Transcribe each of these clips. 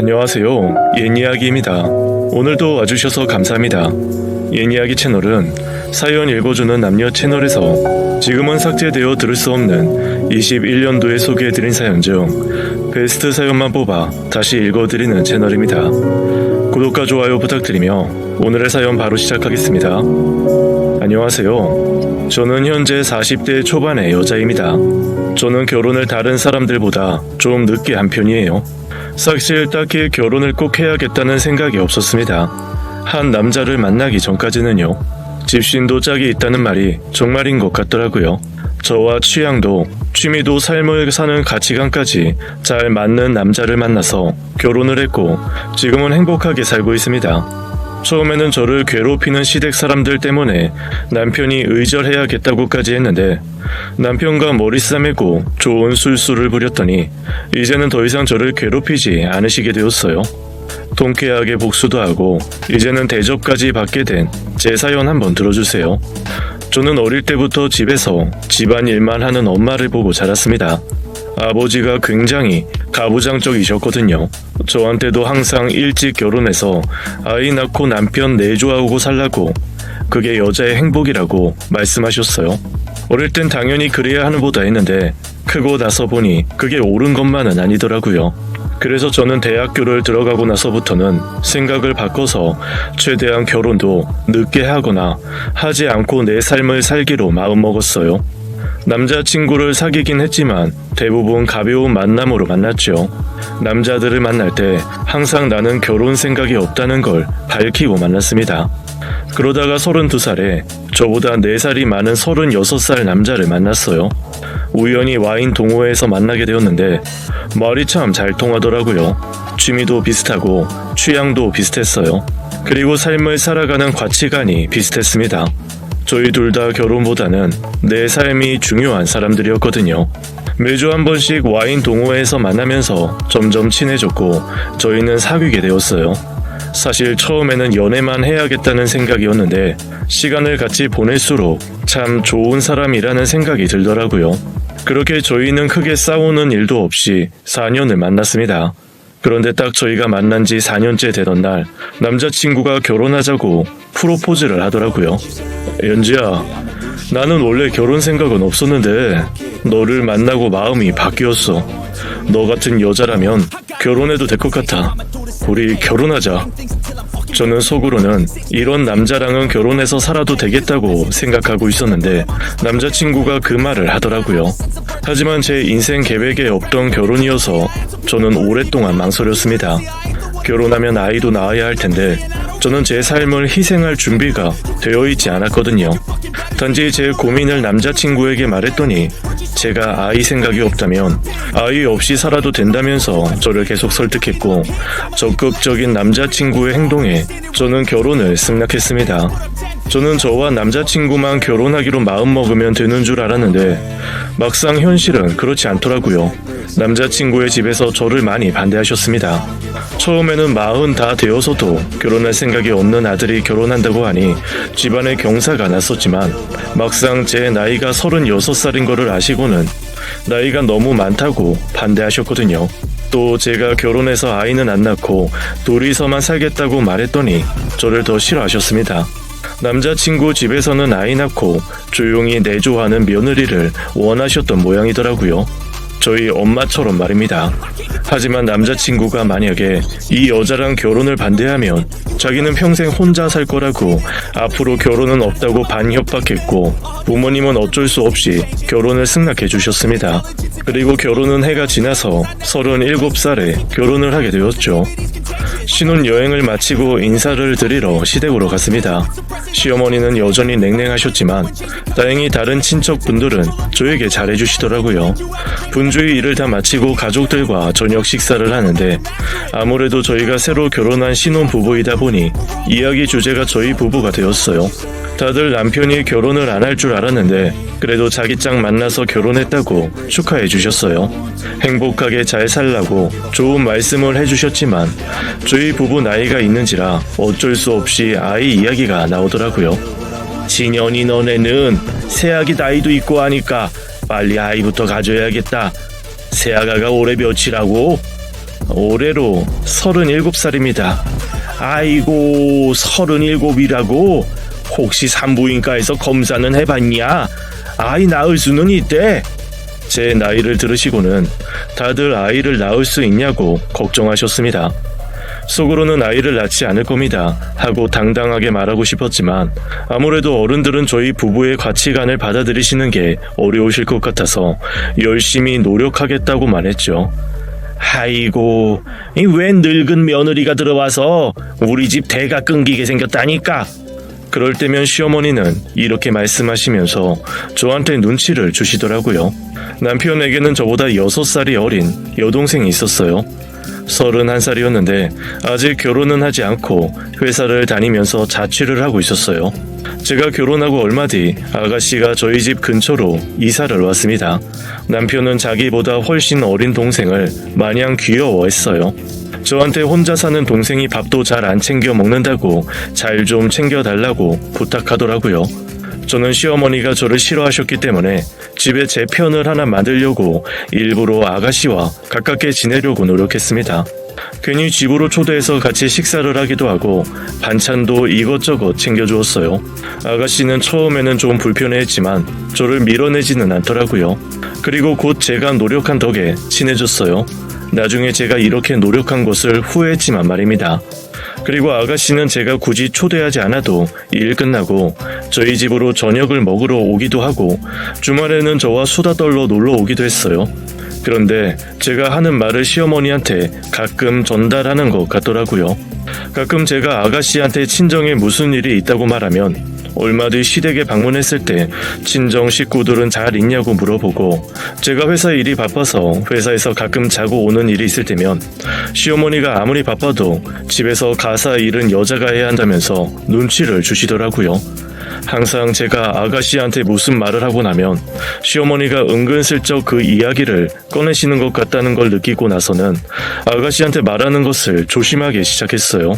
안녕하세요. 옛이야기입니다. 오늘도 와주셔서 감사합니다. 옛이야기 채널은 사연 읽어주는 남녀 채널에서 지금은 삭제되어 들을 수 없는 21년도에 소개해드린 사연 중 베스트 사연만 뽑아 다시 읽어드리는 채널입니다. 구독과 좋아요 부탁드리며 오늘의 사연 바로 시작하겠습니다. 안녕하세요. 저는 현재 40대 초반의 여자입니다. 저는 결혼을 다른 사람들보다 좀 늦게 한 편이에요. 사실 딱히 결혼을 꼭 해야겠다는 생각이 없었습니다. 한 남자를 만나기 전까지는요. 집신도 짝이 있다는 말이 정말인 것 같더라고요. 저와 취향도 취미도 삶을 사는 가치관까지 잘 맞는 남자를 만나서 결혼을 했고 지금은 행복하게 살고 있습니다. 처음에는 저를 괴롭히는 시댁 사람들 때문에 남편이 의절해야겠다고까지 했는데 남편과 머리 싸매고 좋은 술수를 부렸더니 이제는 더 이상 저를 괴롭히지 않으시게 되었어요. 통쾌하게 복수도 하고 이제는 대접까지 받게 된 제 사연 한번 들어주세요. 저는 어릴 때부터 집에서 집안일만 하는 엄마를 보고 자랐습니다. 아버지가 굉장히 가부장적이셨거든요. 저한테도 항상 일찍 결혼해서 아이 낳고 남편 내조하고 살라고 그게 여자의 행복이라고 말씀하셨어요. 어릴 땐 당연히 그래야 하는 보다 했는데 크고 나서 보니 그게 옳은 것만은 아니더라고요. 그래서 저는 대학교를 들어가고 나서부터는 생각을 바꿔서 최대한 결혼도 늦게 하거나 하지 않고 내 삶을 살기로 마음먹었어요. 남자친구를 사귀긴 했지만 대부분 가벼운 만남으로 만났죠. 남자들을 만날 때 항상 나는 결혼 생각이 없다는 걸 밝히고 만났습니다. 그러다가 32살에 저보다 4살이 많은 36살 남자를 만났어요. 우연히 와인 동호회에서 만나게 되었는데 말이 참 잘 통하더라고요. 취미도 비슷하고 취향도 비슷했어요. 그리고 삶을 살아가는 가치관이 비슷했습니다. 저희 둘 다 결혼보다는 내 삶이 중요한 사람들이었거든요. 매주 한 번씩 와인 동호회에서 만나면서 점점 친해졌고 저희는 사귀게 되었어요. 사실 처음에는 연애만 해야겠다는 생각이었는데 시간을 같이 보낼수록 참 좋은 사람이라는 생각이 들더라고요. 그렇게 저희는 크게 싸우는 일도 없이 4년을 만났습니다. 그런데 딱 저희가 만난 지 4년째 되던 날 남자친구가 결혼하자고 프로포즈를 하더라고요. 연지야, 나는 원래 결혼 생각은 없었는데 너를 만나고 마음이 바뀌었어. 너 같은 여자라면 결혼해도 될 것 같아. 우리 결혼하자. 저는 속으로는 이런 남자랑은 결혼해서 살아도 되겠다고 생각하고 있었는데 남자친구가 그 말을 하더라고요. 하지만 제 인생 계획에 없던 결혼이어서 저는 오랫동안 망설였습니다. 결혼하면 아이도 낳아야 할 텐데 저는 제 삶을 희생할 준비가 되어 있지 않았거든요. 단지 제 고민을 남자친구에게 말했더니 제가 아이 생각이 없다면 아이 없이 살아도 된다면서 저를 계속 설득했고 적극적인 남자친구의 행동에 저는 결혼을 승낙했습니다. 저는 저와 남자친구만 결혼하기로 마음먹으면 되는 줄 알았는데 막상 현실은 그렇지 않더라고요. 남자친구의 집에서 저를 많이 반대하셨습니다. 처음에는 40 다 되어서도 결혼할 생각이 없는 아들이 결혼한다고 하니 집안에 경사가 났었지만 막상 제 나이가 36살인 거를 아시고는 나이가 너무 많다고 반대하셨거든요. 또 제가 결혼해서 아이는 안 낳고 둘이서만 살겠다고 말했더니 저를 더 싫어하셨습니다. 남자친구 집에서는 아이 낳고 조용히 내조하는 며느리를 원하셨던 모양이더라고요. 저희 엄마처럼 말입니다. 하지만 남자친구가 만약에 이 여자랑 결혼을 반대하면 자기는 평생 혼자 살 거라고 앞으로 결혼은 없다고 반협박했고 부모님은 어쩔 수 없이 결혼을 승낙해 주셨습니다. 그리고 결혼은 해가 지나서 37살에 결혼을 하게 되었죠. 신혼여행을 마치고 인사를 드리러 시댁으로 갔습니다. 시어머니는 여전히 냉랭하셨지만 다행히 다른 친척분들은 저에게 잘해주시더라고요. 분주히 일을 다 마치고 가족들과 저녁 식사를 하는데 아무래도 저희가 새로 결혼한 신혼부부이다 보니 이야기 주제가 저희 부부가 되었어요. 다들 남편이 결혼을 안 할 줄 알았는데 그래도 자기 짝 만나서 결혼했다고 축하해 주셨어요. 행복하게 잘 살라고 좋은 말씀을 해주셨지만 저희 부부 나이가 있는지라 어쩔 수 없이 아이 이야기가 나오더라고요. 진현이 너네는 새아기 나이도 있고 하니까 빨리 아이부터 가져야겠다. 새아가가 올해 몇이라고? 올해로 37살입니다. 아이고, 37이라고? 혹시 산부인과에서 검사는 해봤냐? 아이 낳을 수는 있대. 제 나이를 들으시고는 다들 아이를 낳을 수 있냐고 걱정하셨습니다. 속으로는 아이를 낳지 않을 겁니다 하고 당당하게 말하고 싶었지만 아무래도 어른들은 저희 부부의 가치관을 받아들이시는 게 어려우실 것 같아서 열심히 노력하겠다고 말했죠. 아이고, 왜 늙은 며느리가 들어와서 우리 집 대가 끊기게 생겼다니까. 그럴 때면 시어머니는 이렇게 말씀하시면서 저한테 눈치를 주시더라고요. 남편에게는 저보다 6살이 어린 여동생이 있었어요. 31살이었는데 아직 결혼은 하지 않고 회사를 다니면서 자취를 하고 있었어요. 제가 결혼하고 얼마 뒤 아가씨가 저희 집 근처로 이사를 왔습니다. 남편은 자기보다 훨씬 어린 동생을 마냥 귀여워했어요. 저한테 혼자 사는 동생이 밥도 잘 안 챙겨 먹는다고 잘 좀 챙겨달라고 부탁하더라고요. 저는 시어머니가 저를 싫어하셨기 때문에 집에 제 편을 하나 만들려고 일부러 아가씨와 가깝게 지내려고 노력했습니다. 괜히 집으로 초대해서 같이 식사를 하기도 하고 반찬도 이것저것 챙겨주었어요. 아가씨는 처음에는 좀 불편해했지만 저를 밀어내지는 않더라고요. 그리고 곧 제가 노력한 덕에 친해졌어요. 나중에 제가 이렇게 노력한 것을 후회했지만 말입니다. 그리고 아가씨는 제가 굳이 초대하지 않아도 일 끝나고 저희 집으로 저녁을 먹으러 오기도 하고 주말에는 저와 수다 떨러 놀러 오기도 했어요. 그런데 제가 하는 말을 시어머니한테 가끔 전달하는 것 같더라고요. 가끔 제가 아가씨한테 친정에 무슨 일이 있다고 말하면 얼마 뒤 시댁에 방문했을 때 친정 식구들은 잘 있냐고 물어보고 제가 회사 일이 바빠서 회사에서 가끔 자고 오는 일이 있을 때면 시어머니가 아무리 바빠도 집에서 가사 일은 여자가 해야 한다면서 눈치를 주시더라고요. 항상 제가 아가씨한테 무슨 말을 하고 나면 시어머니가 은근슬쩍 그 이야기를 꺼내시는 것 같다는 걸 느끼고 나서는 아가씨한테 말하는 것을 조심하기 시작했어요.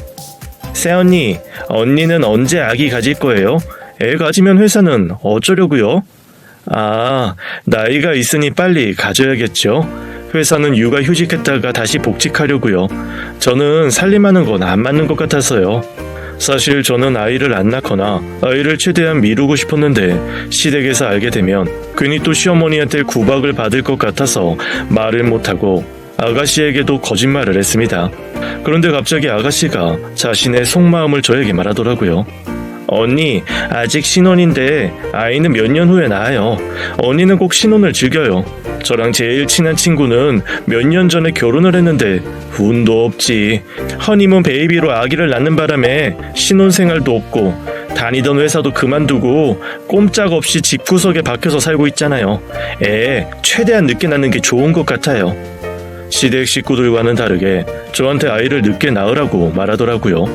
새언니, 언니는 언제 아기 가질 거예요? 애 가지면 회사는 어쩌려고요? 아, 나이가 있으니 빨리 가져야겠죠. 회사는 육아휴직했다가 다시 복직하려고요. 저는 살림하는 건 안 맞는 것 같아서요. 사실 저는 아이를 안 낳거나 아이를 최대한 미루고 싶었는데 시댁에서 알게 되면 괜히 또 시어머니한테 구박을 받을 것 같아서 말을 못하고 아가씨에게도 거짓말을 했습니다. 그런데 갑자기 아가씨가 자신의 속마음을 저에게 말하더라고요. 언니, 아직 신혼인데 아이는 몇 년 후에 낳아요. 언니는 꼭 신혼을 즐겨요. 저랑 제일 친한 친구는 몇 년 전에 결혼을 했는데 운도 없지. 허니문 베이비로 아기를 낳는 바람에 신혼생활도 없고 다니던 회사도 그만두고 꼼짝없이 집구석에 박혀서 살고 있잖아요. 애 최대한 늦게 낳는 게 좋은 것 같아요. 시댁 식구들과는 다르게 저한테 아이를 늦게 낳으라고 말하더라고요.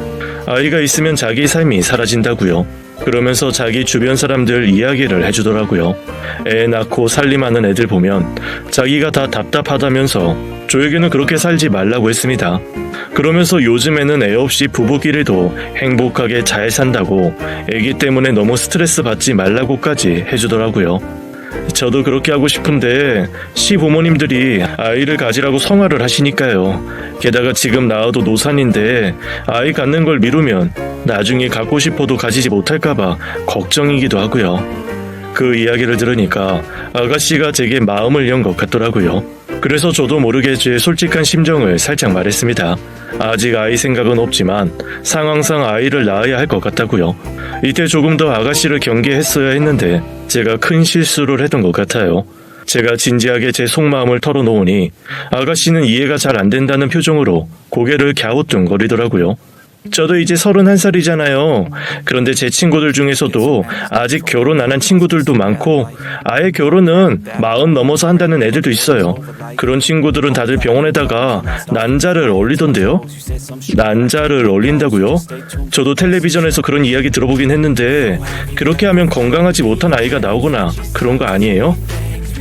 아이가 있으면 자기 삶이 사라진다고요. 그러면서 자기 주변 사람들 이야기를 해주더라고요. 애 낳고 살림하는 애들 보면 자기가 다 답답하다면서 저에게는 그렇게 살지 말라고 했습니다. 그러면서 요즘에는 애 없이 부부끼리도 행복하게 잘 산다고 애기 때문에 너무 스트레스 받지 말라고까지 해주더라고요. 저도 그렇게 하고 싶은데 시부모님들이 아이를 가지라고 성화를 하시니까요. 게다가 지금 낳아도 노산인데 아이 갖는 걸 미루면 나중에 갖고 싶어도 가지지 못할까봐 걱정이기도 하고요. 그 이야기를 들으니까 아가씨가 제게 마음을 연 것 같더라고요. 그래서 저도 모르게 제 솔직한 심정을 살짝 말했습니다. 아직 아이 생각은 없지만 상황상 아이를 낳아야 할 것 같다고요. 이때 조금 더 아가씨를 경계했어야 했는데 제가 큰 실수를 했던 것 같아요. 제가 진지하게 제 속마음을 털어놓으니 아가씨는 이해가 잘 안 된다는 표정으로 고개를 갸우뚱거리더라고요. 저도 이제 31살이잖아요. 그런데 제 친구들 중에서도 아직 결혼 안 한 친구들도 많고 아예 결혼은 40 넘어서 한다는 애들도 있어요. 그런 친구들은 다들 병원에다가 난자를 얼리던데요. 난자를 얼린다고요? 저도 텔레비전에서 그런 이야기 들어보긴 했는데 그렇게 하면 건강하지 못한 아이가 나오거나 그런 거 아니에요?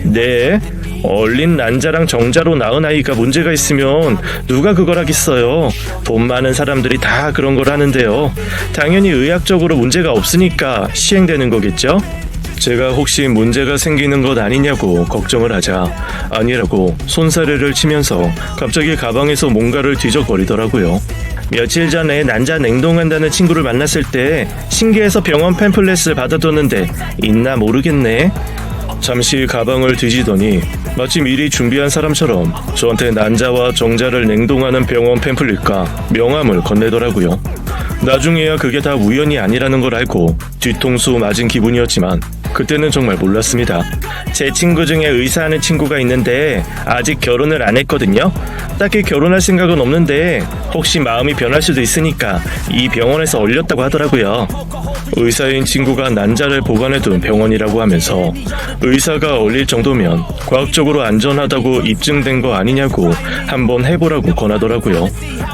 네, 얼린 난자랑 정자로 낳은 아이가 문제가 있으면 누가 그걸 하겠어요. 돈 많은 사람들이 다 그런 걸 하는데요. 당연히 의학적으로 문제가 없으니까 시행되는 거겠죠? 제가 혹시 문제가 생기는 것 아니냐고 걱정을 하자 아니라고 손사래를 치면서 갑자기 가방에서 뭔가를 뒤적거리더라고요. 며칠 전에 난자 냉동한다는 친구를 만났을 때 신기해서 병원 팸플렛을 받아뒀는데 있나 모르겠네. 잠시 가방을 뒤지더니 마치 미리 준비한 사람처럼 저한테 난자와 정자를 냉동하는 병원 팸플릿과 명함을 건네더라고요. 나중에야 그게 다 우연이 아니라는 걸 알고 뒤통수 맞은 기분이었지만 그때는 정말 몰랐습니다. 제 친구 중에 의사하는 친구가 있는데 아직 결혼을 안 했거든요. 딱히 결혼할 생각은 없는데 혹시 마음이 변할 수도 있으니까 이 병원에서 얼렸다고 하더라고요. 의사인 친구가 난자를 보관해둔 병원이라고 하면서 의사가 얼릴 정도면 과학적으로 안전하다고 입증된 거 아니냐고 한번 해보라고 권하더라고요.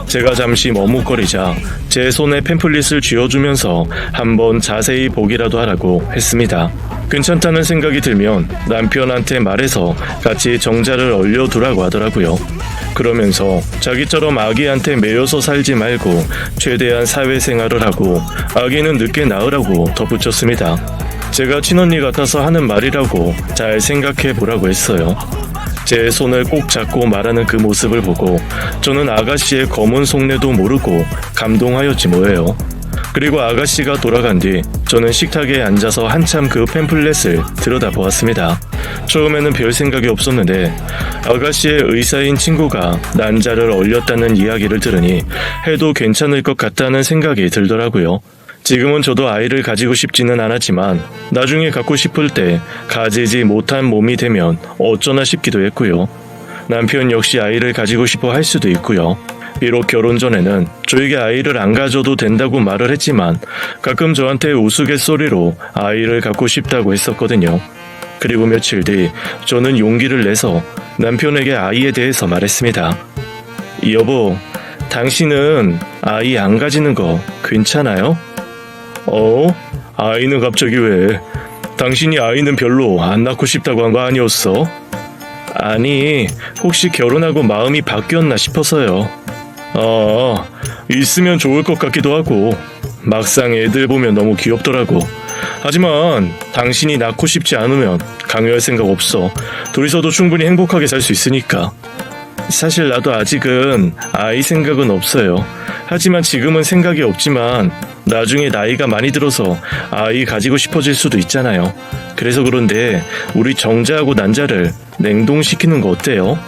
제가 잠시 머뭇거리자 제 손에 팸플릿을 쥐어주면서 한번 자세히 보기라도 하라고 했습니다. 괜찮다는 생각이 들면 남편한테 말해서 같이 정자를 얼려두라고 하더라고요. 그러면서 자기처럼 아기한테 매여서 살지 말고 최대한 사회생활을 하고 아기는 늦게 낳으라고 덧붙였습니다. 제가 친언니 같아서 하는 말이라고 잘 생각해 보라고 했어요. 제 손을 꼭 잡고 말하는 그 모습을 보고 저는 아가씨의 검은 속내도 모르고 감동하였지 뭐예요. 그리고 아가씨가 돌아간 뒤 저는 식탁에 앉아서 한참 그 팸플렛을 들여다보았습니다. 처음에는 별 생각이 없었는데 아가씨의 의사인 친구가 난자를 얼렸다는 이야기를 들으니 해도 괜찮을 것 같다는 생각이 들더라고요. 지금은 저도 아이를 가지고 싶지는 않았지만 나중에 갖고 싶을 때 가지지 못한 몸이 되면 어쩌나 싶기도 했고요. 남편 역시 아이를 가지고 싶어 할 수도 있고요. 비록 결혼 전에는 저에게 아이를 안 가져도 된다고 말을 했지만 가끔 저한테 우스갯소리로 아이를 갖고 싶다고 했었거든요. 그리고 며칠 뒤 저는 용기를 내서 남편에게 아이에 대해서 말했습니다. 여보, 당신은 아이 안 가지는 거 괜찮아요? 아이는 갑자기 왜? 당신이 아이는 별로 안 낳고 싶다고 한 거 아니었어? 아니, 혹시 결혼하고 마음이 바뀌었나 싶어서요. 있으면 좋을 것 같기도 하고 막상 애들 보면 너무 귀엽더라고. 하지만 당신이 낳고 싶지 않으면 강요할 생각 없어. 둘이서도 충분히 행복하게 살 수 있으니까. 사실 나도 아직은 아이 생각은 없어요. 하지만 지금은 생각이 없지만 나중에 나이가 많이 들어서 아이 가지고 싶어질 수도 있잖아요. 그래서 그런데 우리 정자하고 난자를 냉동시키는 거 어때요?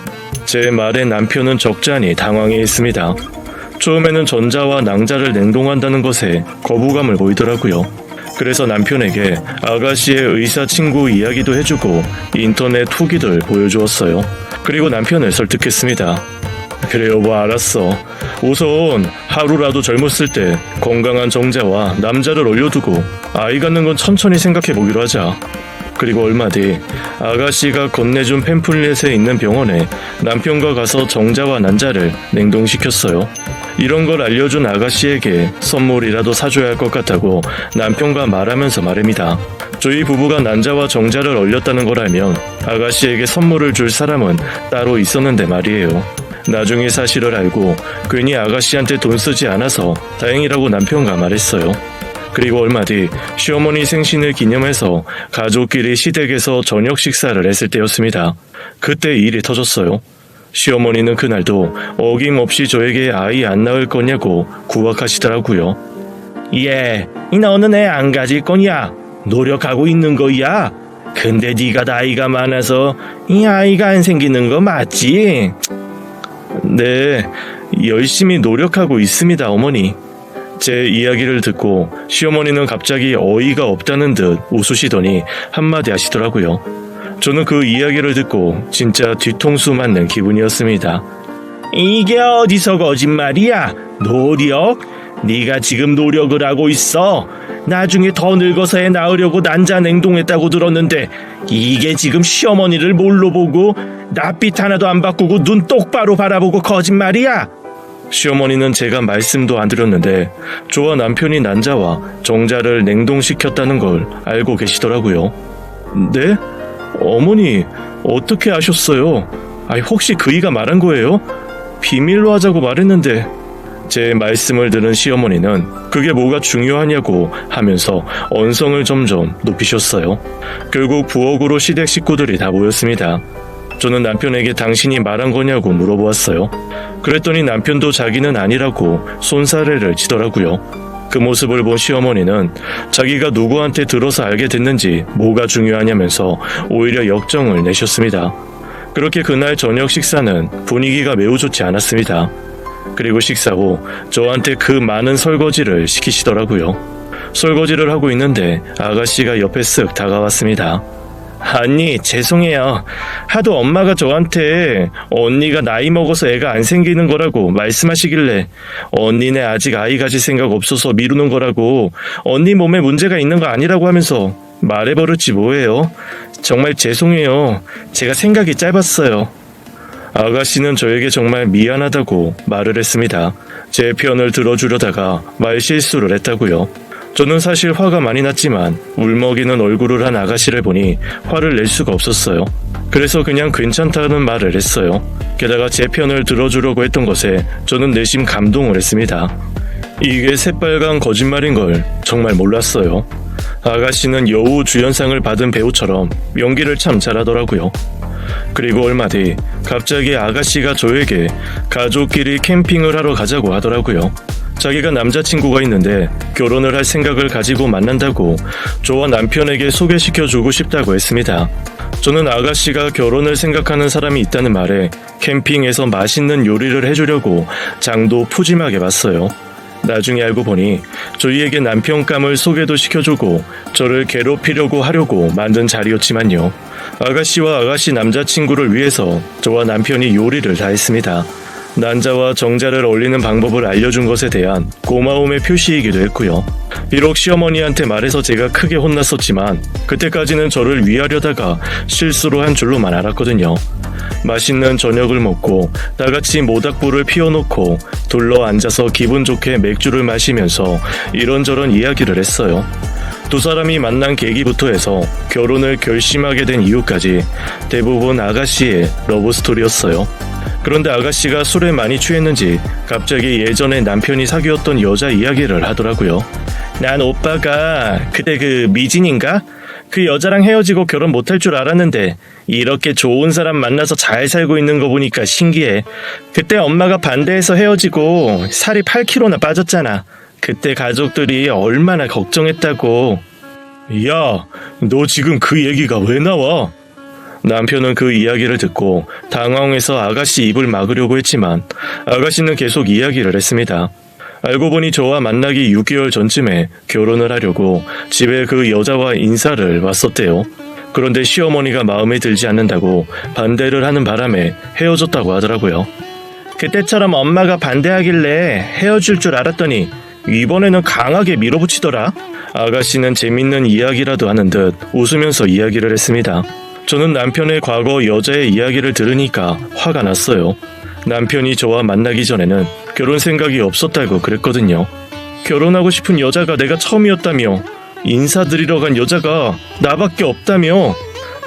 제 말에 남편은 적잖이 당황해했습니다. 처음에는 전자와 낭자를 냉동한다는 것에 거부감을 보이더라고요. 그래서 남편에게 아가씨의 의사 친구 이야기도 해주고 인터넷 후기들 보여주었어요. 그리고 남편을 설득했습니다. 그래 여보, 알았어. 우선 하루라도 젊었을 때 건강한 정자와 남자를 얼려두고 아이 갖는 건 천천히 생각해 보기로 하자. 그리고 얼마 뒤 아가씨가 건네준 팸플렛에 있는 병원에 남편과 가서 정자와 난자를 냉동시켰어요. 이런 걸 알려준 아가씨에게 선물이라도 사줘야 할 것 같다고 남편과 말하면서 말입니다. 저희 부부가 난자와 정자를 얼렸다는 걸 알면 아가씨에게 선물을 줄 사람은 따로 있었는데 말이에요. 나중에 사실을 알고 괜히 아가씨한테 돈 쓰지 않아서 다행이라고 남편과 말했어요. 그리고 얼마 뒤 시어머니 생신을 기념해서 가족끼리 시댁에서 저녁 식사를 했을 때였습니다. 그때 일이 터졌어요. 시어머니는 그날도 어김없이 저에게 아이 안 낳을 거냐고 구박하시더라고요. 너는 애 안 가질 거냐? 노력하고 있는 거야? 근데 네가 나이가 많아서 이 아이가 안 생기는 거 맞지? 네, 열심히 노력하고 있습니다, 어머니. 제 이야기를 듣고 시어머니는 갑자기 어이가 없다는 듯 웃으시더니 한마디 하시더라고요. 저는 그 이야기를 듣고 진짜 뒤통수 맞는 기분이었습니다. 이게 어디서 거짓말이야? 노력? 네가 지금 노력을 하고 있어. 나중에 더 늙어서 애 낳으려고 난자 냉동했다고 들었는데 이게 지금 시어머니를 뭘로 보고 낯빛 하나도 안 바꾸고 눈 똑바로 바라보고 거짓말이야? 시어머니는 제가 말씀도 안 드렸는데 저와 남편이 난자와 정자를 냉동시켰다는 걸 알고 계시더라고요. 네? 어머니 어떻게 아셨어요? 혹시 그이가 말한 거예요? 비밀로 하자고 말했는데. 제 말씀을 들은 시어머니는 그게 뭐가 중요하냐고 하면서 언성을 점점 높이셨어요. 결국 부엌으로 시댁 식구들이 다 모였습니다. 저는 남편에게 당신이 말한 거냐고 물어보았어요. 그랬더니 남편도 자기는 아니라고 손사래를 치더라고요. 그 모습을 본 시어머니는 자기가 누구한테 들어서 알게 됐는지 뭐가 중요하냐면서 오히려 역정을 내셨습니다. 그렇게 그날 저녁 식사는 분위기가 매우 좋지 않았습니다. 그리고 식사 후 저한테 그 많은 설거지를 시키시더라고요. 설거지를 하고 있는데 아가씨가 옆에 쓱 다가왔습니다. 아니, 죄송해요. 하도 엄마가 저한테 언니가 나이 먹어서 애가 안 생기는 거라고 말씀하시길래 언니네 아직 아이 가질 생각 없어서 미루는 거라고 언니 몸에 문제가 있는 거 아니라고 하면서 말해버렸지 뭐예요. 정말 죄송해요. 제가 생각이 짧았어요. 아가씨는 저에게 정말 미안하다고 말을 했습니다. 제 편을 들어주려다가 말실수를 했다고요. 저는 사실 화가 많이 났지만 울먹이는 얼굴을 한 아가씨를 보니 화를 낼 수가 없었어요. 그래서 그냥 괜찮다는 말을 했어요. 게다가 제 편을 들어주려고 했던 것에 저는 내심 감동을 했습니다. 이게 새빨간 거짓말인 걸 정말 몰랐어요. 아가씨는 여우 주연상을 받은 배우처럼 연기를 참 잘하더라고요. 그리고 얼마 뒤 갑자기 아가씨가 저에게 가족끼리 캠핑을 하러 가자고 하더라고요. 자기가 남자친구가 있는데 결혼을 할 생각을 가지고 만난다고 저와 남편에게 소개시켜주고 싶다고 했습니다. 저는 아가씨가 결혼을 생각하는 사람이 있다는 말에 캠핑에서 맛있는 요리를 해주려고 장도 푸짐하게 봤어요. 나중에 알고 보니 저희에게 남편감을 소개도 시켜주고 저를 괴롭히려고 하려고 만든 자리였지만요. 아가씨와 아가씨 남자친구를 위해서 저와 남편이 요리를 다 했습니다. 난자와 정자를 얼리는 방법을 알려준 것에 대한 고마움의 표시이기도 했고요. 비록 시어머니한테 말해서 제가 크게 혼났었지만 그때까지는 저를 위하려다가 실수로 한 줄로만 알았거든요. 맛있는 저녁을 먹고 다같이 모닥불을 피워놓고 둘러 앉아서 기분 좋게 맥주를 마시면서 이런저런 이야기를 했어요. 두 사람이 만난 계기부터 해서 결혼을 결심하게 된 이유까지 대부분 아가씨의 러브스토리였어요. 그런데 아가씨가 술에 많이 취했는지 갑자기 예전에 남편이 사귀었던 여자 이야기를 하더라고요. 난 오빠가 그때 그 미진인가? 그 여자랑 헤어지고 결혼 못할 줄 알았는데 이렇게 좋은 사람 만나서 잘 살고 있는 거 보니까 신기해. 그때 엄마가 반대해서 헤어지고 살이 8kg나 빠졌잖아. 그때 가족들이 얼마나 걱정했다고. 야, 너 지금 그 얘기가 왜 나와? 남편은 그 이야기를 듣고 당황해서 아가씨 입을 막으려고 했지만 아가씨는 계속 이야기를 했습니다. 알고 보니 저와 만나기 6개월 전쯤에 결혼을 하려고 집에 그 여자와 인사를 왔었대요. 그런데 시어머니가 마음에 들지 않는다고 반대를 하는 바람에 헤어졌다고 하더라고요. 그때처럼 엄마가 반대하길래 헤어질 줄 알았더니 이번에는 강하게 밀어붙이더라. 아가씨는 재밌는 이야기라도 하는 듯 웃으면서 이야기를 했습니다. 저는 남편의 과거 여자의 이야기를 들으니까 화가 났어요. 남편이 저와 만나기 전에는 결혼 생각이 없었다고 그랬거든요. 결혼하고 싶은 여자가 내가 처음이었다며, 인사드리러 간 여자가 나밖에 없다며.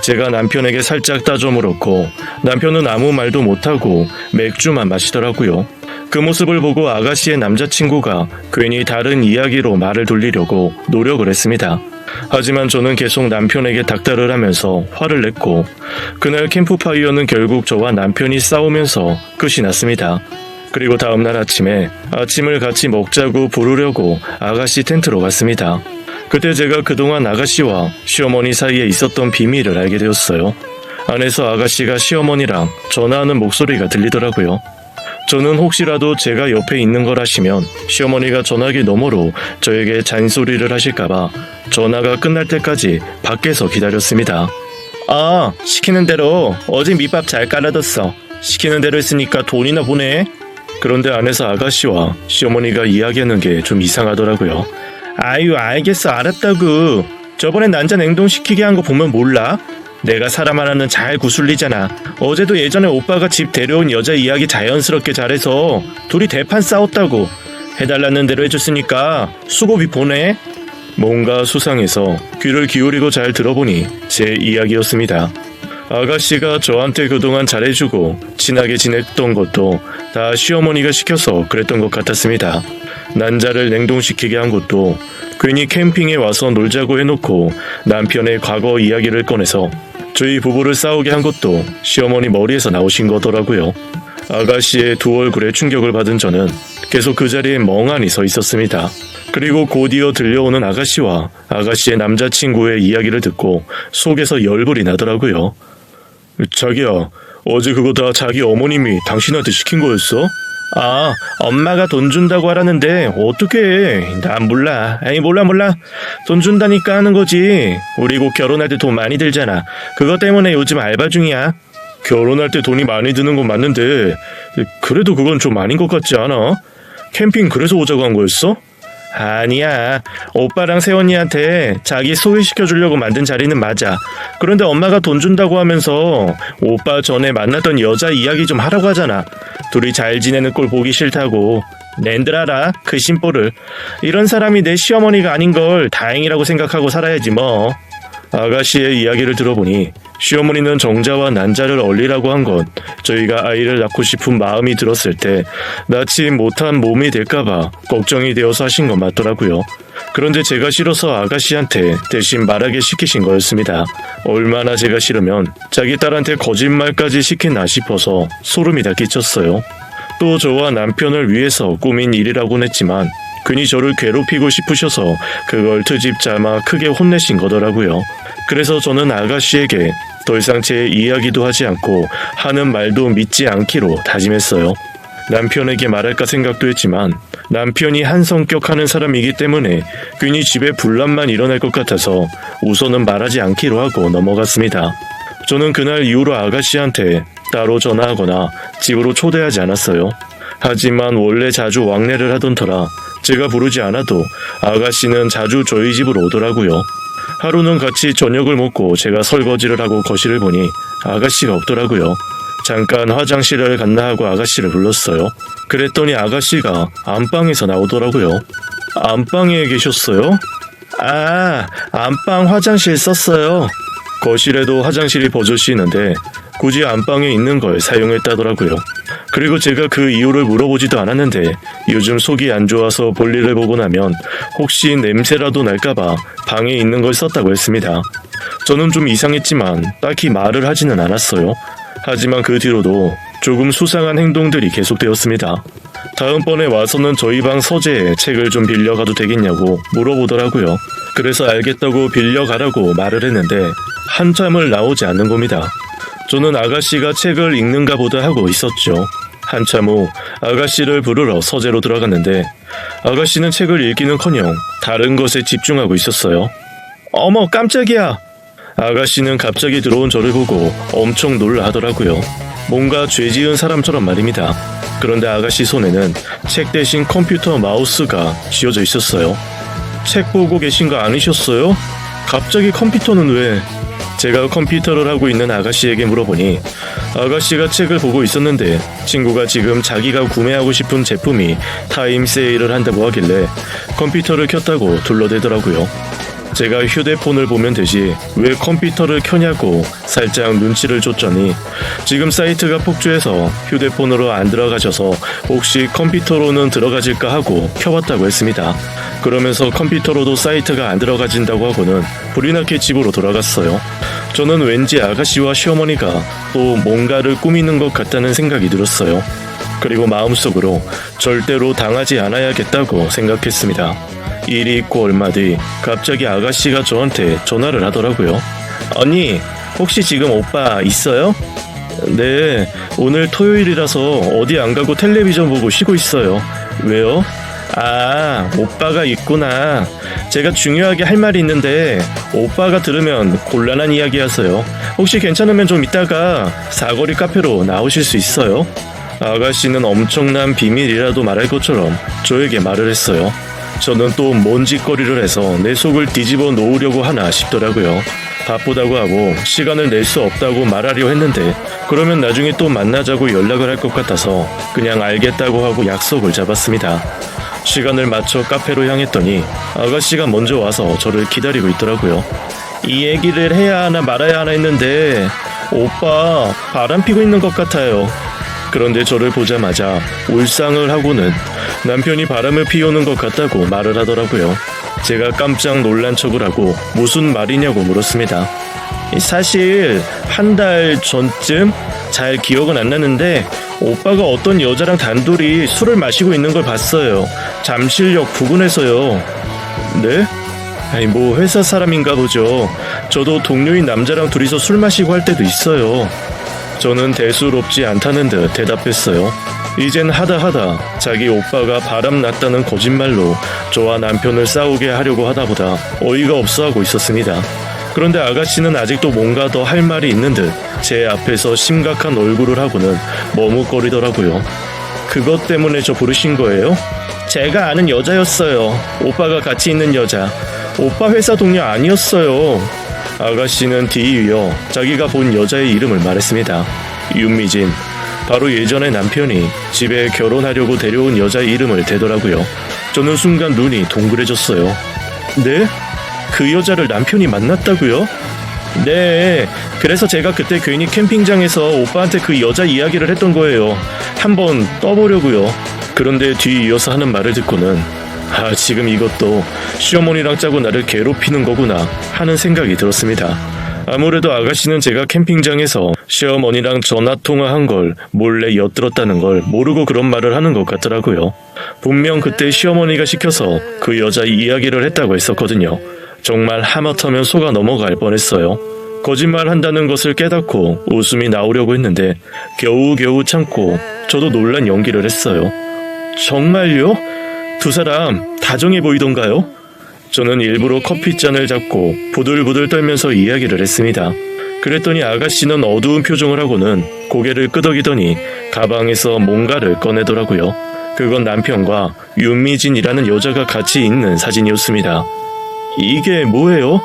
제가 남편에게 살짝 따져 물었고 남편은 아무 말도 못하고 맥주만 마시더라고요. 그 모습을 보고 아가씨의 남자친구가 괜히 다른 이야기로 말을 돌리려고 노력을 했습니다. 하지만 저는 계속 남편에게 닥달을 하면서 화를 냈고 그날 캠프파이어는 결국 저와 남편이 싸우면서 끝이 났습니다. 그리고 다음날 아침에 아침을 같이 먹자고 부르려고 아가씨 텐트로 갔습니다. 그때 제가 그동안 아가씨와 시어머니 사이에 있었던 비밀을 알게 되었어요. 안에서 아가씨가 시어머니랑 전화하는 목소리가 들리더라고요. 저는 혹시라도 제가 옆에 있는 걸 아시면 시어머니가 전화기 너머로 저에게 잔소리를 하실까봐 전화가 끝날 때까지 밖에서 기다렸습니다. 아, 시키는 대로 어제 밑밥 잘 깔아뒀어. 시키는 대로 했으니까 돈이나 보내. 그런데 안에서 아가씨와 시어머니가 이야기하는 게 좀 이상하더라고요. 아유, 알겠어, 알았다고. 저번에 난자 냉동시키게 한 거 보면 몰라? 내가 사람 하나는 잘 구슬리잖아. 어제도 예전에 오빠가 집 데려온 여자 이야기 자연스럽게 잘해서 둘이 대판 싸웠다고. 해달라는 대로 해줬으니까 수고비 보내. 뭔가 수상해서 귀를 기울이고 잘 들어보니 제 이야기였습니다. 아가씨가 저한테 그동안 잘해주고 친하게 지냈던 것도 다 시어머니가 시켜서 그랬던 것 같았습니다. 난자를 냉동시키게 한 것도 괜히 캠핑에 와서 놀자고 해놓고 남편의 과거 이야기를 꺼내서 저희 부부를 싸우게 한 것도 시어머니 머리에서 나오신 거더라고요. 아가씨의 두 얼굴에 충격을 받은 저는 계속 그 자리에 멍하니 서 있었습니다. 그리고 곧이어 들려오는 아가씨와 아가씨의 남자친구의 이야기를 듣고 속에서 열불이 나더라고요. 자기야, 어제 그거 다 자기 어머님이 당신한테 시킨 거였어? 아, 엄마가 돈 준다고 하라는데 어떡해. 난 몰라. 아니 몰라. 돈 준다니까 하는 거지. 우리 곧 결혼할 때 돈 많이 들잖아. 그것 때문에 요즘 알바 중이야. 결혼할 때 돈이 많이 드는 건 맞는데 그래도 그건 좀 아닌 것 같지 않아? 캠핑 그래서 오자고 한 거였어? 아니야. 오빠랑 새언니한테 자기 소개시켜주려고 만든 자리는 맞아. 그런데 엄마가 돈 준다고 하면서 오빠 전에 만났던 여자 이야기 좀 하라고 하잖아. 둘이 잘 지내는 꼴 보기 싫다고. 낸들 알아, 그 심보를. 이런 사람이 내 시어머니가 아닌 걸 다행이라고 생각하고 살아야지 뭐. 아가씨의 이야기를 들어보니 시어머니는 정자와 난자를 얼리라고 한 건 저희가 아이를 낳고 싶은 마음이 들었을 때 낳지 못한 몸이 될까봐 걱정이 되어서 하신 건 맞더라고요. 그런데 제가 싫어서 아가씨한테 대신 말하게 시키신 거였습니다. 얼마나 제가 싫으면 자기 딸한테 거짓말까지 시켰나 싶어서 소름이 다 끼쳤어요. 또 저와 남편을 위해서 꾸민 일이라고는 했지만 괜히 저를 괴롭히고 싶으셔서 그걸 트집 잡아 크게 혼내신 거더라고요. 그래서 저는 아가씨에게 더 이상 제 이야기도 하지 않고 하는 말도 믿지 않기로 다짐했어요. 남편에게 말할까 생각도 했지만 남편이 한 성격 하는 사람이기 때문에 괜히 집에 분란만 일어날 것 같아서 우선은 말하지 않기로 하고 넘어갔습니다. 저는 그날 이후로 아가씨한테 따로 전화하거나 집으로 초대하지 않았어요. 하지만 원래 자주 왕래를 하던 터라 제가 부르지 않아도 아가씨는 자주 저희 집으로 오더라고요. 하루는 같이 저녁을 먹고 제가 설거지를 하고 거실을 보니 아가씨가 없더라고요. 잠깐 화장실을 갔나 하고 아가씨를 불렀어요. 그랬더니 아가씨가 안방에서 나오더라고요. 안방에 계셨어요? 아, 안방 화장실 썼어요. 거실에도 화장실이 버젓이 있는데 굳이 안방에 있는 걸 사용했다더라고요. 그리고 제가 그 이유를 물어보지도 않았는데 요즘 속이 안 좋아서 볼일을 보고 나면 혹시 냄새라도 날까봐 방에 있는 걸 썼다고 했습니다. 저는 좀 이상했지만 딱히 말을 하지는 않았어요. 하지만 그 뒤로도 조금 수상한 행동들이 계속되었습니다. 다음번에 와서는 저희 방 서재에 책을 좀 빌려가도 되겠냐고 물어보더라고요. 그래서 알겠다고 빌려가라고 말을 했는데 한참을 나오지 않는 겁니다. 저는 아가씨가 책을 읽는가 보다 하고 있었죠. 한참 후 아가씨를 부르러 서재로 들어갔는데 아가씨는 책을 읽기는커녕 다른 것에 집중하고 있었어요. 어머, 깜짝이야. 아가씨는 갑자기 들어온 저를 보고 엄청 놀라 하더라고요. 뭔가 죄 지은 사람처럼 말입니다. 그런데 아가씨 손에는 책 대신 컴퓨터 마우스가 쥐어져 있었어요. 책 보고 계신 거 아니셨어요? 갑자기 컴퓨터는 왜? 제가 컴퓨터를 하고 있는 아가씨에게 물어보니 아가씨가 책을 보고 있었는데 친구가 지금 자기가 구매하고 싶은 제품이 타임 세일을 한다고 하길래 컴퓨터를 켰다고 둘러대더라고요. 제가 휴대폰을 보면 되지 왜 컴퓨터를 켜냐고 살짝 눈치를 줬더니 지금 사이트가 폭주해서 휴대폰으로 안 들어가셔서 혹시 컴퓨터로는 들어가질까 하고 켜봤다고 했습니다. 그러면서 컴퓨터로도 사이트가 안 들어가진다고 하고는 불이 나게 집으로 돌아갔어요. 저는 왠지 아가씨와 시어머니가 또 뭔가를 꾸미는 것 같다는 생각이 들었어요. 그리고 마음속으로 절대로 당하지 않아야겠다고 생각했습니다. 일이 있고 얼마 뒤 갑자기 아가씨가 저한테 전화를 하더라고요. 언니, 혹시 지금 오빠 있어요? 네, 오늘 토요일이라서 어디 안 가고 텔레비전 보고 쉬고 있어요. 왜요? 아, 오빠가 있구나. 제가 중요하게 할 말이 있는데 오빠가 들으면 곤란한 이야기 하세요. 혹시 괜찮으면 좀 이따가 사거리 카페로 나오실 수 있어요? 아가씨는 엄청난 비밀이라도 말할 것처럼 저에게 말을 했어요. 저는 또 뭔 짓거리를 해서 내 속을 뒤집어 놓으려고 하나 싶더라고요. 바쁘다고 하고 시간을 낼 수 없다고 말하려 했는데 그러면 나중에 또 만나자고 연락을 할 것 같아서 그냥 알겠다고 하고 약속을 잡았습니다. 시간을 맞춰 카페로 향했더니 아가씨가 먼저 와서 저를 기다리고 있더라고요. 이 얘기를 해야 하나 말아야 하나 했는데 오빠, 바람 피고 있는 것 같아요. 그런데 저를 보자마자 울상을 하고는 남편이 바람을 피우는 것 같다고 말을 하더라고요. 제가 깜짝 놀란 척을 하고 무슨 말이냐고 물었습니다. 사실 한 달 전쯤, 잘 기억은 안 나는데 오빠가 어떤 여자랑 단둘이 술을 마시고 있는 걸 봤어요. 잠실역 부근에서요. 네? 아니 뭐 회사 사람인가 보죠. 저도 동료인 남자랑 둘이서 술 마시고 할 때도 있어요. 저는 대수롭지 않다는 듯 대답했어요. 이젠 하다 자기 오빠가 바람 났다는 거짓말로 저와 남편을 싸우게 하려고 하다보다 어이가 없어하고 있었습니다. 그런데 아가씨는 아직도 뭔가 더 할 말이 있는 듯 제 앞에서 심각한 얼굴을 하고는 머뭇거리더라고요. 그것 때문에 저 부르신 거예요? 제가 아는 여자였어요. 오빠가 같이 있는 여자. 오빠 회사 동료 아니었어요. 아가씨는 뒤이어 자기가 본 여자의 이름을 말했습니다. 윤미진. 바로 예전에 남편이 집에 결혼하려고 데려온 여자의 이름을 대더라고요. 저는 순간 눈이 동그래졌어요. 네? 그 여자를 남편이 만났다고요? 네, 그래서 제가 그때 괜히 캠핑장에서 오빠한테 그 여자 이야기를 했던 거예요. 한번 떠보려고요. 그런데 뒤이어서 하는 말을 듣고는 지금 이것도 시어머니랑 짜고 나를 괴롭히는 거구나 하는 생각이 들었습니다. 아무래도 아가씨는 제가 캠핑장에서 시어머니랑 전화통화한 걸 몰래 엿들었다는 걸 모르고 그런 말을 하는 것 같더라고요. 분명 그때 시어머니가 시켜서 그 여자 이야기를 했다고 했었거든요. 정말 하마터면 속아 넘어갈 뻔했어요. 거짓말 한다는 것을 깨닫고 웃음이 나오려고 했는데 겨우겨우 참고 저도 놀란 연기를 했어요. 정말요? 두 사람 다정해 보이던가요? 저는 일부러 커피잔을 잡고 부들부들 떨면서 이야기를 했습니다. 그랬더니 아가씨는 어두운 표정을 하고는 고개를 끄덕이더니 가방에서 뭔가를 꺼내더라고요. 그건 남편과 윤미진이라는 여자가 같이 있는 사진이었습니다. 이게 뭐예요?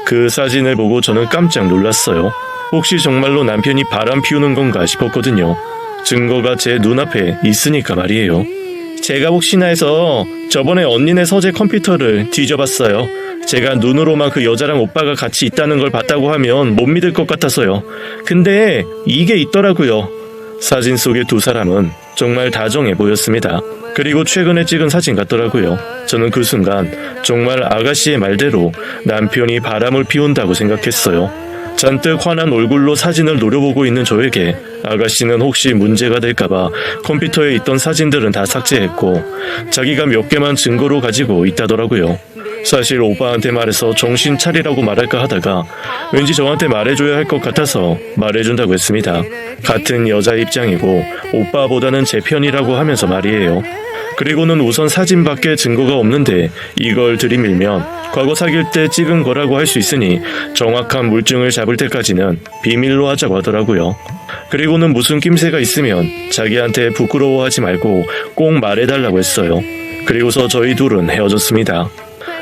그 사진을 보고 저는 깜짝 놀랐어요. 혹시 정말로 남편이 바람 피우는 건가 싶었거든요. 증거가 제 눈앞에 있으니까 말이에요. 제가 혹시나 해서 저번에 언니네 서재 컴퓨터를 뒤져봤어요. 제가 눈으로만 그 여자랑 오빠가 같이 있다는 걸 봤다고 하면 못 믿을 것 같아서요. 근데 이게 있더라고요. 사진 속의 두 사람은 정말 다정해 보였습니다. 그리고 최근에 찍은 사진 같더라고요. 저는 그 순간 정말 아가씨의 말대로 남편이 바람을 피운다고 생각했어요. 잔뜩 화난 얼굴로 사진을 노려보고 있는 저에게 아가씨는 혹시 문제가 될까봐 컴퓨터에 있던 사진들은 다 삭제했고 자기가 몇 개만 증거로 가지고 있다더라고요. 사실 오빠한테 말해서 정신 차리라고 말할까 하다가 왠지 저한테 말해줘야 할 것 같아서 말해준다고 했습니다. 같은 여자 입장이고 오빠보다는 제 편이라고 하면서 말이에요. 그리고는 우선 사진밖에 증거가 없는데 이걸 들이밀면 과거 사귈 때 찍은 거라고 할 수 있으니 정확한 물증을 잡을 때까지는 비밀로 하자고 하더라고요. 그리고는 무슨 낌새가 있으면 자기한테 부끄러워하지 말고 꼭 말해달라고 했어요. 그리고서 저희 둘은 헤어졌습니다.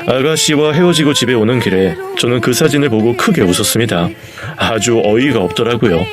아가씨와 헤어지고 집에 오는 길에 저는 그 사진을 보고 크게 웃었습니다. 아주 어이가 없더라고요.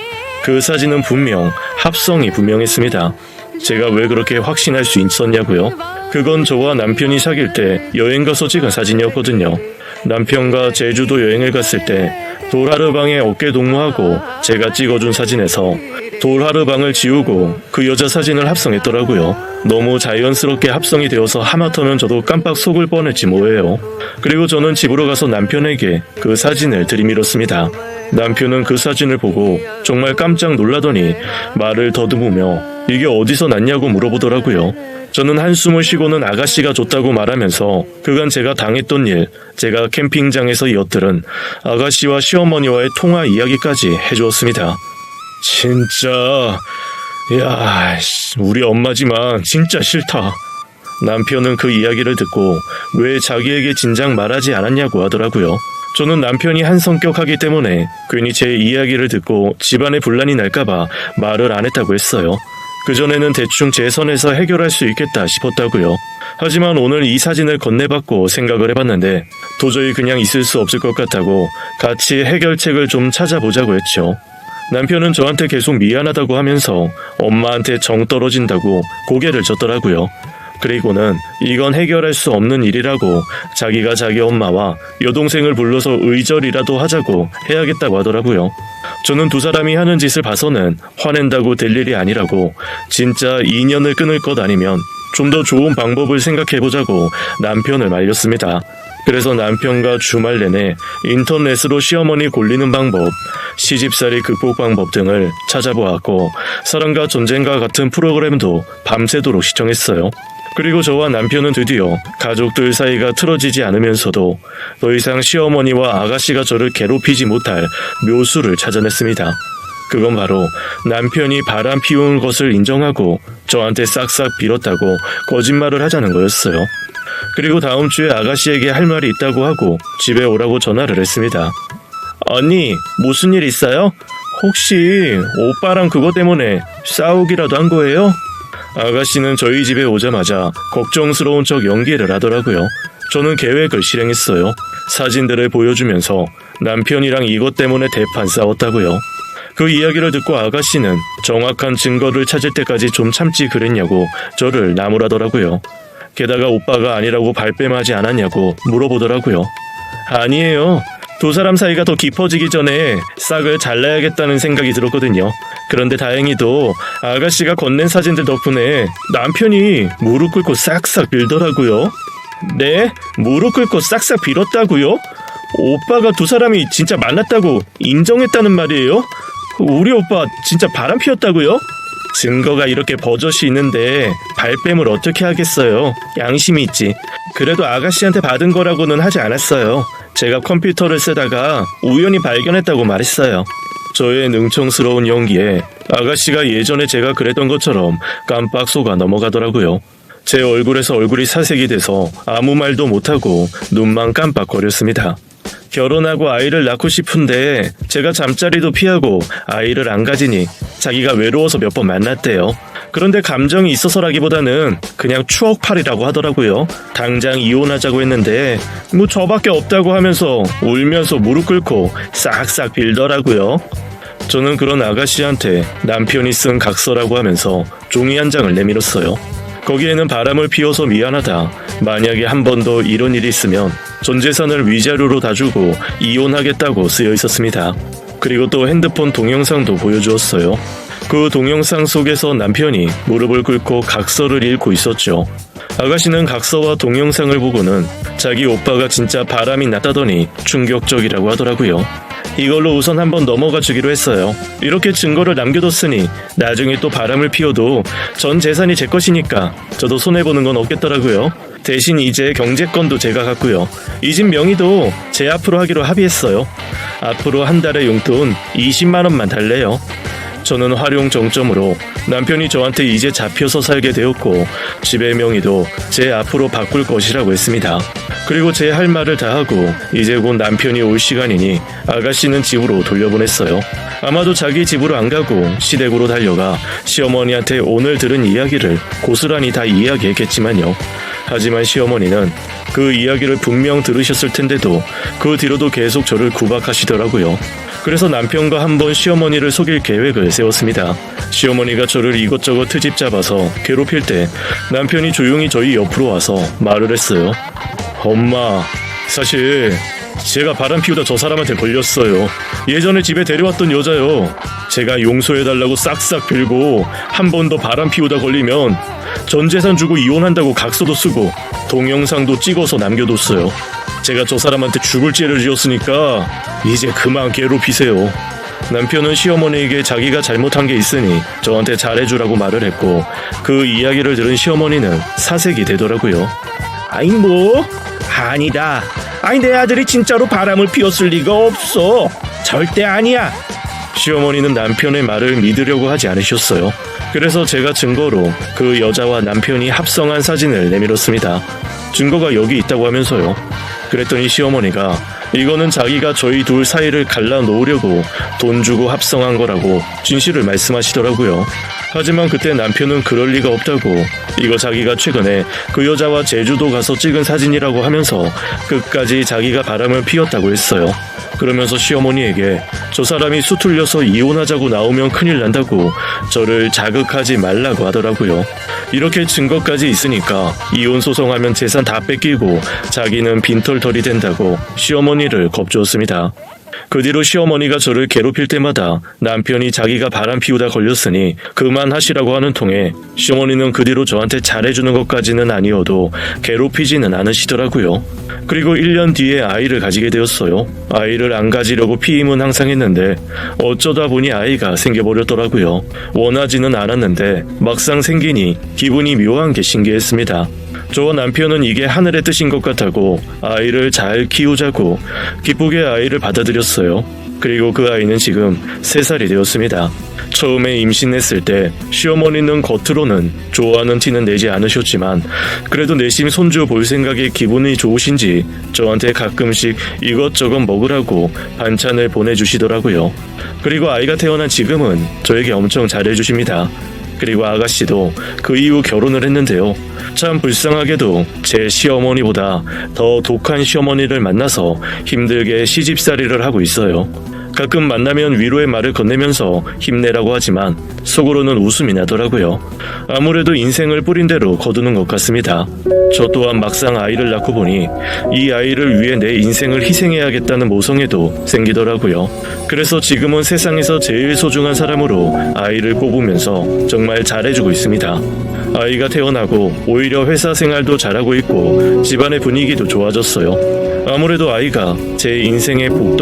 그 사진은 분명 합성이 분명했습니다. 제가 왜 그렇게 확신할 수 있었냐고요? 그건 저와 남편이 사귈 때 여행 가서 찍은 사진이었거든요. 남편과 제주도 여행을 갔을 때 돌하르방에 어깨 동무하고 제가 찍어준 사진에서 돌하르방을 지우고 그 여자 사진을 합성했더라고요. 너무 자연스럽게 합성이 되어서 하마터면 저도 깜빡 속을 뻔했지 뭐예요. 그리고 저는 집으로 가서 남편에게 그 사진을 들이밀었습니다. 남편은 그 사진을 보고 정말 깜짝 놀라더니 말을 더듬으며 이게 어디서 났냐고 물어보더라고요. 저는 한숨을 쉬고는 아가씨가 줬다고 말하면서 그간 제가 당했던 일, 제가 캠핑장에서 엿들은 아가씨와 시어머니와의 통화 이야기까지 해주었습니다. 진짜... 우리 엄마지만 진짜 싫다. 남편은 그 이야기를 듣고 왜 자기에게 진작 말하지 않았냐고 하더라고요. 저는 남편이 한성격하기 때문에 괜히 제 이야기를 듣고 집안에 분란이 날까봐 말을 안 했다고 했어요. 그전에는 대충 제 선에서 해결할 수 있겠다 싶었다고요. 하지만 오늘 이 사진을 건네받고 생각을 해봤는데 도저히 그냥 있을 수 없을 것 같다고 같이 해결책을 좀 찾아보자고 했죠. 남편은 저한테 계속 미안하다고 하면서 엄마한테 정 떨어진다고 고개를 젓더라고요. 그리고는 이건 해결할 수 없는 일이라고 자기가 자기 엄마와 여동생을 불러서 의절이라도 하자고 해야겠다고 하더라고요. 저는 두 사람이 하는 짓을 봐서는 화낸다고 될 일이 아니라고 진짜 인연을 끊을 것 아니면 좀 더 좋은 방법을 생각해보자고 남편을 말렸습니다. 그래서 남편과 주말 내내 인터넷으로 시어머니 골리는 방법, 시집살이 극복 방법 등을 찾아보았고 사랑과 전쟁과 같은 프로그램도 밤새도록 시청했어요. 그리고 저와 남편은 드디어 가족들 사이가 틀어지지 않으면서도 더 이상 시어머니와 아가씨가 저를 괴롭히지 못할 묘수를 찾아냈습니다. 그건 바로 남편이 바람 피운 것을 인정하고 저한테 싹싹 빌었다고 거짓말을 하자는 거였어요. 그리고 다음 주에 아가씨에게 할 말이 있다고 하고 집에 오라고 전화를 했습니다. 언니, 무슨 일 있어요? 혹시 오빠랑 그거 때문에 싸우기라도 한 거예요? 아가씨는 저희 집에 오자마자 걱정스러운 척 연기를 하더라고요. 저는 계획을 실행했어요. 사진들을 보여주면서 남편이랑 이것 때문에 대판 싸웠다고요. 그 이야기를 듣고 아가씨는 정확한 증거를 찾을 때까지 좀 참지 그랬냐고 저를 나무라더라고요. 게다가 오빠가 아니라고 발뺌하지 않았냐고 물어보더라고요. 아니에요. 두 사람 사이가 더 깊어지기 전에 싹을 잘라야겠다는 생각이 들었거든요. 그런데 다행히도 아가씨가 건넨 사진들 덕분에 남편이 무릎 꿇고 싹싹 빌더라고요. 네? 무릎 꿇고 싹싹 빌었다고요? 오빠가 두 사람이 진짜 만났다고 인정했다는 말이에요? 우리 오빠 진짜 바람 피웠다고요? 증거가 이렇게 버젓이 있는데 발뺌을 어떻게 하겠어요. 양심이 있지. 그래도 아가씨한테 받은 거라고는 하지 않았어요. 제가 컴퓨터를 쓰다가 우연히 발견했다고 말했어요. 저의 능청스러운 연기에 아가씨가 예전에 제가 그랬던 것처럼 깜빡 속아 넘어가더라고요. 제 얼굴에서 얼굴이 사색이 돼서 아무 말도 못하고 눈만 깜빡거렸습니다. 결혼하고 아이를 낳고 싶은데 제가 잠자리도 피하고 아이를 안 가지니 자기가 외로워서 몇 번 만났대요. 그런데 감정이 있어서라기보다는 그냥 추억팔이라고 하더라고요. 당장 이혼하자고 했는데 뭐 저밖에 없다고 하면서 울면서 무릎 꿇고 싹싹 빌더라고요. 저는 그런 아가씨한테 남편이 쓴 각서라고 하면서 종이 한 장을 내밀었어요. 거기에는 바람을 피워서 미안하다. 만약에 한 번 더 이런 일이 있으면 전 재산을 위자료로 다 주고 이혼하겠다고 쓰여 있었습니다. 그리고 또 핸드폰 동영상도 보여주었어요. 그 동영상 속에서 남편이 무릎을 꿇고 각서를 읽고 있었죠. 아가씨는 각서와 동영상을 보고는 자기 오빠가 진짜 바람이 났다더니 충격적이라고 하더라고요. 이걸로 우선 한번 넘어가 주기로 했어요. 이렇게 증거를 남겨뒀으니 나중에 또 바람을 피워도 전 재산이 제 것이니까 저도 손해보는 건 없겠더라고요. 대신 이제 경제권도 제가 갖고요. 이 집 명의도 제 앞으로 하기로 합의했어요. 앞으로 한 달에 용돈 20만 원만 달래요. 저는 활용 정점으로 남편이 저한테 이제 잡혀서 살게 되었고 집의 명의도 제 앞으로 바꿀 것이라고 했습니다. 그리고 제 할 말을 다 하고 이제 곧 남편이 올 시간이니 아가씨는 집으로 돌려보냈어요. 아마도 자기 집으로 안 가고 시댁으로 달려가 시어머니한테 오늘 들은 이야기를 고스란히 다 이야기했겠지만요. 하지만 시어머니는 그 이야기를 분명 들으셨을 텐데도 그 뒤로도 계속 저를 구박하시더라고요. 그래서 남편과 한번 시어머니를 속일 계획을 세웠습니다. 시어머니가 저를 이것저것 트집 잡아서 괴롭힐 때 남편이 조용히 저희 옆으로 와서 말을 했어요. 엄마, 사실 제가 바람 피우다 저 사람한테 걸렸어요. 예전에 집에 데려왔던 여자요. 제가 용서해달라고 싹싹 빌고 한 번 더 바람 피우다 걸리면 전 재산 주고 이혼한다고 각서도 쓰고 동영상도 찍어서 남겨뒀어요. 제가 저 사람한테 죽을 죄를 지었으니까 이제 그만 괴롭히세요. 남편은 시어머니에게 자기가 잘못한 게 있으니 저한테 잘해주라고 말을 했고 그 이야기를 들은 시어머니는 사색이 되더라고요. 아니 뭐? 아니다. 아니 내 아들이 진짜로 바람을 피웠을 리가 없어. 절대 아니야. 시어머니는 남편의 말을 믿으려고 하지 않으셨어요. 그래서 제가 증거로 그 여자와 남편이 합성한 사진을 내밀었습니다. 증거가 여기 있다고 하면서요. 그랬더니 시어머니가 이거는 자기가 저희 둘 사이를 갈라놓으려고 돈 주고 합성한 거라고 진실을 말씀하시더라고요. 하지만 그때 남편은 그럴 리가 없다고, 이거 자기가 최근에 그 여자와 제주도 가서 찍은 사진이라고 하면서 끝까지 자기가 바람을 피웠다고 했어요. 그러면서 시어머니에게 저 사람이 수틀려서 이혼하자고 나오면 큰일 난다고 저를 자극하지 말라고 하더라고요. 이렇게 증거까지 있으니까 이혼 소송하면 재산 다 뺏기고 자기는 빈털털이 된다고 시어머니를 겁주었습니다. 그 뒤로 시어머니가 저를 괴롭힐 때마다 남편이 자기가 바람 피우다 걸렸으니 그만하시라고 하는 통에 시어머니는 그 뒤로 저한테 잘해주는 것까지는 아니어도 괴롭히지는 않으시더라고요. 그리고 1년 뒤에 아이를 가지게 되었어요. 아이를 안 가지려고 피임은 항상 했는데 어쩌다 보니 아이가 생겨버렸더라고요. 원하지는 않았는데 막상 생기니 기분이 묘한 게 신기했습니다. 저와 남편은 이게 하늘의 뜻인 것 같다고 아이를 잘 키우자고 기쁘게 아이를 받아들였어요. 그리고 그 아이는 지금 3살이 되었습니다. 처음에 임신했을 때 시어머니는 겉으로는 좋아하는 티는 내지 않으셨지만 그래도 내심 손주 볼 생각에 기분이 좋으신지 저한테 가끔씩 이것저것 먹으라고 반찬을 보내주시더라고요. 그리고 아이가 태어난 지금은 저에게 엄청 잘해주십니다. 그리고 아가씨도 그 이후 결혼을 했는데요. 참 불쌍하게도 제 시어머니보다 더 독한 시어머니를 만나서 힘들게 시집살이를 하고 있어요. 가끔 만나면 위로의 말을 건네면서 힘내라고 하지만 속으로는 웃음이 나더라고요. 아무래도 인생을 뿌린 대로 거두는 것 같습니다. 저 또한 막상 아이를 낳고 보니 이 아이를 위해 내 인생을 희생해야겠다는 모성애도 생기더라고요. 그래서 지금은 세상에서 제일 소중한 사람으로 아이를 꼽으면서 정말 잘해주고 있습니다. 아이가 태어나고 오히려 회사 생활도 잘하고 있고 집안의 분위기도 좋아졌어요. 아무래도 아이가 제 인생의 복